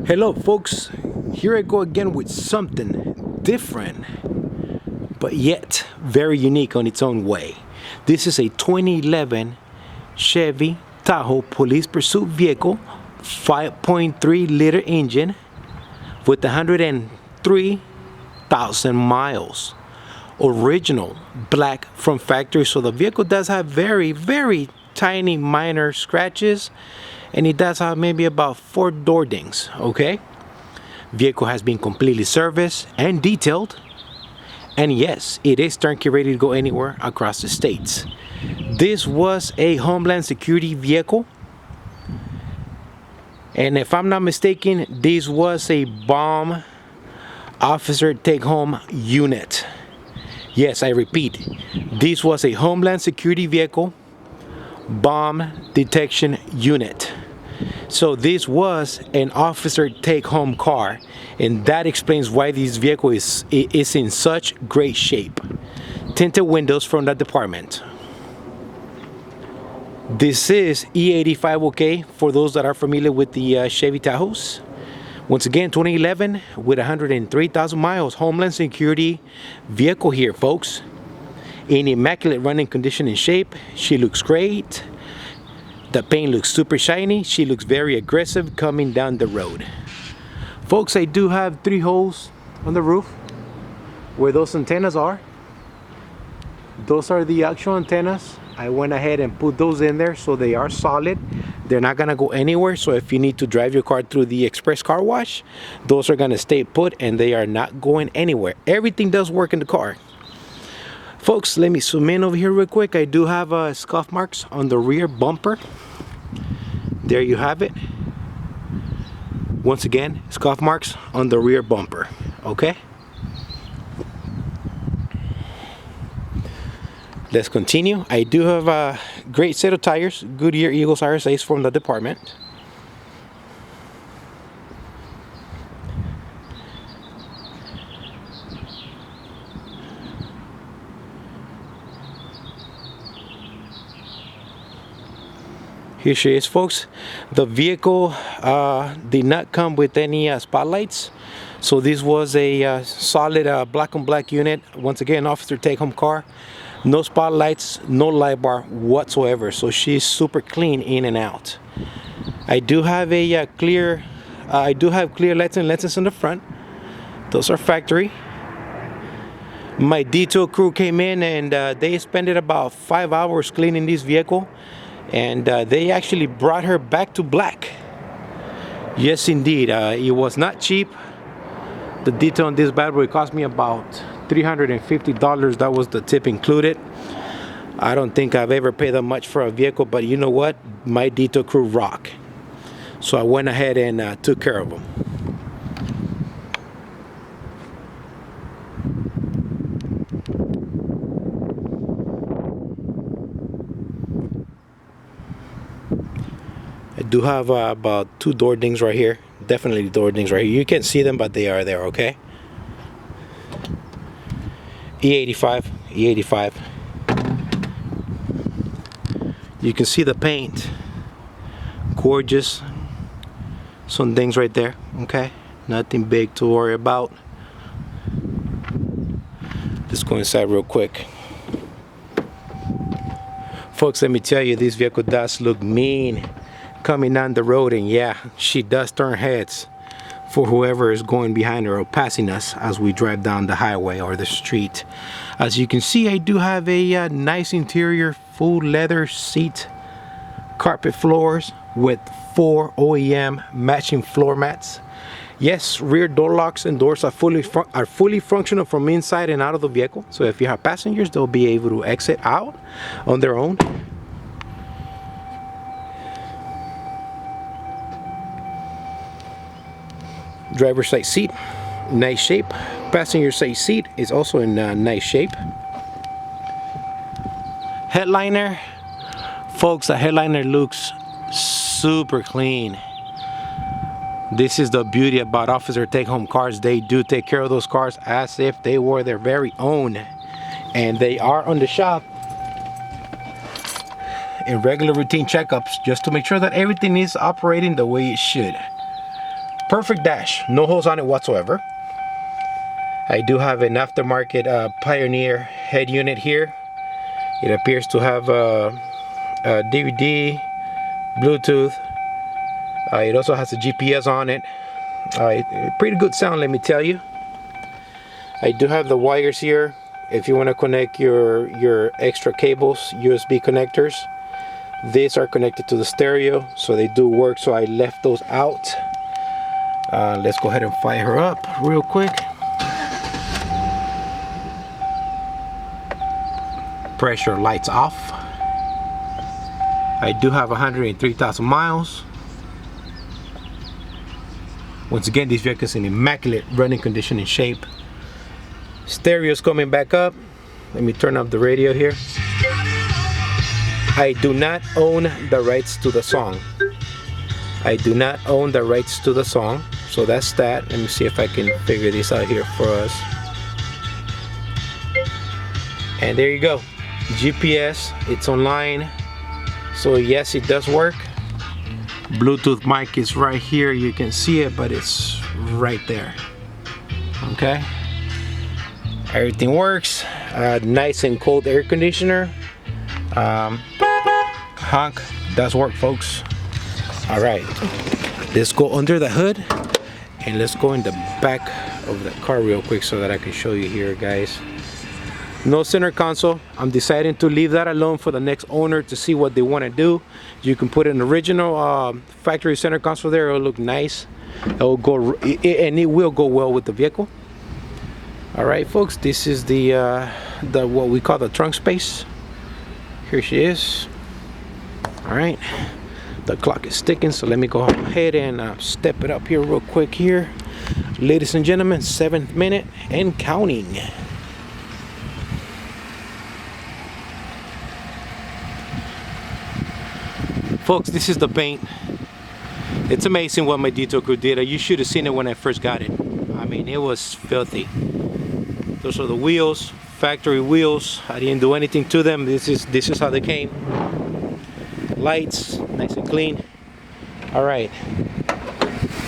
Hello folks, here I go again with something different, but yet very unique on its own way. This is a 2011 Chevy Tahoe police pursuit vehicle, 5.3 liter engine with 103,000 miles. Original black from factory, so the vehicle does have very tiny minor scratches, and it does have maybe about 4 door dings. Okay, vehicle has been completely serviced and detailed, and yes, it is turnkey ready to go anywhere across the states. This was a Homeland security vehicle, and if I'm not mistaken, this was a bomb officer take home unit. Yes, I repeat, this was a Homeland security vehicle bomb detection unit. So this was an officer take home car, and that explains why this vehicle is in such great shape. Tinted windows from that department. This is E85 okay for those that are familiar with the Chevy Tahoes. Once again, 2011 with 103,000 miles, Homeland security vehicle here, folks. In immaculate running condition and shape. She looks great. The paint looks super shiny. She looks very aggressive coming down the road. Folks, I do have 3 holes on the roof where those antennas are. Those are the actual antennas. I went ahead and put those in there so they are solid. They're not gonna go anywhere, so if you need to drive your car through the express car wash, those are gonna stay put and they are not going anywhere. Everything does work in the car. Folks, let me zoom in over here real quick. I do have scuff marks on the rear bumper. There you have it. Once again, scuff marks on the rear bumper. Okay, let's continue. I do have a great set of tires, Goodyear Eagles RSAs from the department. Here she is, folks. The vehicle did not come with any spotlights, so this was a solid black on black unit. Once again, officer take home car. No spotlights, no light bar whatsoever, so she's super clean in and out. I do have a clear lights and lenses in the front. Those are factory. My detail crew came in and they spent about 5 hours cleaning this vehicle, and they actually brought her back to black. Yes indeed, it was not cheap. The detail on this bad boy cost me about $350. That was the tip included. I don't think I've ever paid that much for a vehicle, but you know what, my detail crew rock, so I went ahead and took care of them. I do have about 2 door dings right here. Definitely door dings right here. You can't see them, but they are there. Okay, E85. You can see the paint. Gorgeous. Some things right there. Okay, nothing big to worry about. Let's go inside real quick. Folks, let me tell you, this vehicle does look mean coming down the road, and yeah, she does turn heads for whoever is going behind her or passing us as we drive down the highway or the street. As you can see, I do have a nice interior, full leather seat, carpet floors with 4 OEM matching floor mats. Yes, rear door locks and doors are fully functional from inside and out of the vehicle, so if you have passengers, they'll be able to exit out on their own. Driver's side seat, nice shape. Passenger side seat is also in nice shape. Headliner, folks, the headliner looks super clean. This is the beauty about officer take home cars. They do take care of those cars as if they were their very own, and they are on the shop in regular routine checkups just to make sure that everything is operating the way it should. perfect dash, no holes on it whatsoever. I do have an aftermarket Pioneer head unit here. It appears to have a DVD, Bluetooth. It also has a GPS on it. Pretty good sound, let me tell you. I do have the wires here if you want to connect your extra cables, USB connectors. These are connected to the stereo, so they do work, so I left those out. Let's go ahead and fire her up real quick. Pressure lights off. I do have 103,000 miles. Once again, this vehicle is in immaculate running condition and shape. Stereo's coming back up. Let me turn up the radio here. I do not own the rights to the song. I do not own the rights to the song. So that's that. Let me see if I can figure this out here for us. And there you go. GPS, it's online. So yes, it does work. Bluetooth mic is right here. You can see it, but it's right there. Okay. Everything works. Nice and cold air conditioner. Honk does work, folks. All right, let's go under the hood and let's go in the back of the car real quick so that I can show you here, guys. No center console. I'm deciding to leave that alone for the next owner to see what they want to do. You can put an original factory center console there. It'll look nice. It'll go, and it will go well with the vehicle. All right, folks. This is the what we call the trunk space. Here she is. All right. The clock is ticking, so let me go ahead and step it up here real quick here. Ladies and gentlemen, 7th minute and counting. Folks, this is the paint. It's amazing what my detail crew did. You should have seen it when I first got it. I mean, it was filthy. Those are the wheels, factory wheels. I didn't do anything to them. This is how they came. Lights, nice and clean. All right,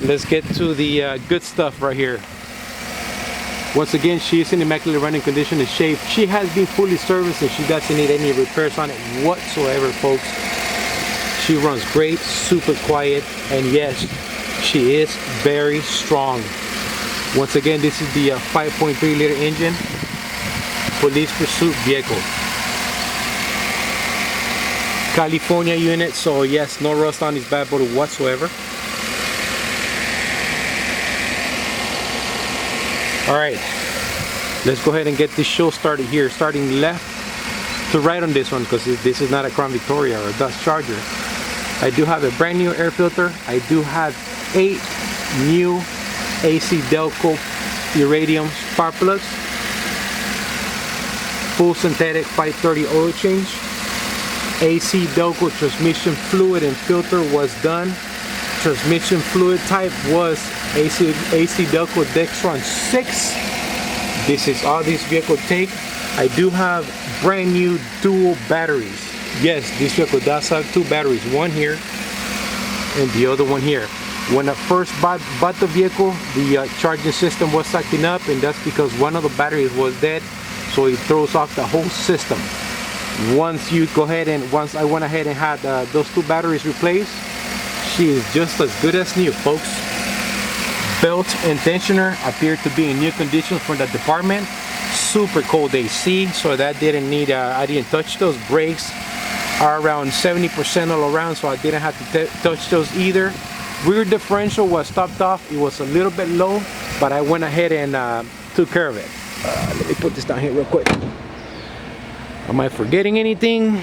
let's get to the good stuff right here. Once again, she is in immaculate running condition and shape. She has been fully serviced and she doesn't need any repairs on it whatsoever, folks. She runs great, super quiet, and yes, she is very strong. Once again, this is the 5.3 liter engine police pursuit vehicle. California unit, so yes, no rust on this bad boy whatsoever. All right, let's go ahead and get this show started here, starting left to right on this one, because this is not a Crown Victoria or a Dodge Charger. I do have a brand new air filter. I do have 8 new AC Delco Iridium spark plugs. Full synthetic 530 oil change. AC Delco transmission fluid and filter was done. Transmission fluid type was AC Delco Dextron 6. This is all this vehicle take. I do have brand new dual batteries. Yes, this vehicle does have 2 batteries, one here and the other one here. When I first bought the vehicle, the charging system was acting up, and that's because one of the batteries was dead, so it throws off the whole system. Once I went ahead and had those 2 batteries replaced, she is just as good as new, folks. Belt and tensioner appeared to be in new condition from the department. Super cold AC, so that didn't need, I didn't touch those. Brakes are around 70% all around, so I didn't have to touch those either. Rear differential was topped off. It was a little bit low, but I went ahead and took care of it. Let me put this down here real quick. Am I forgetting anything?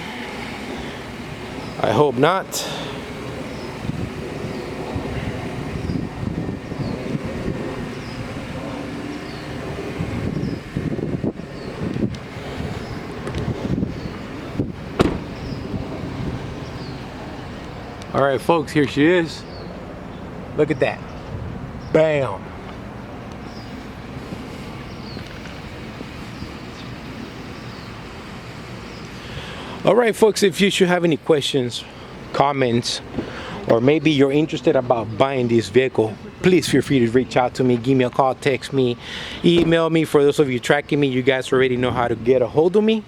I hope not. All right, folks, here she is. Look at that. Bam. All right, folks, if you should have any questions, comments, or maybe you're interested about buying this vehicle, please feel free to reach out to me. Give me a call, text me, email me. For those of you tracking me, you guys already know how to get a hold of me.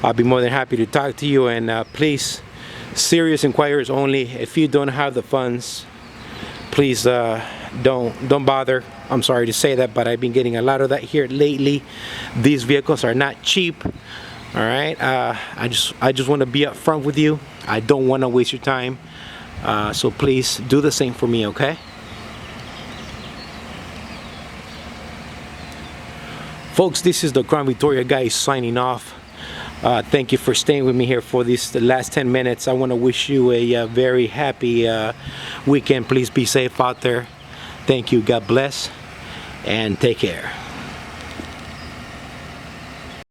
I'll be more than happy to talk to you. And please, serious inquiries only. If you don't have the funds, please don't bother. I'm sorry to say that, but I've been getting a lot of that here lately. These vehicles are not cheap. All right, I just want to be upfront with you. I don't want to waste your time, so please do the same for me, okay? Folks, this is the Crown Victoria guy signing off. Thank you for staying with me here for the last 10 minutes. I want to wish you a very happy weekend. Please be safe out there. Thank you. God bless, and take care.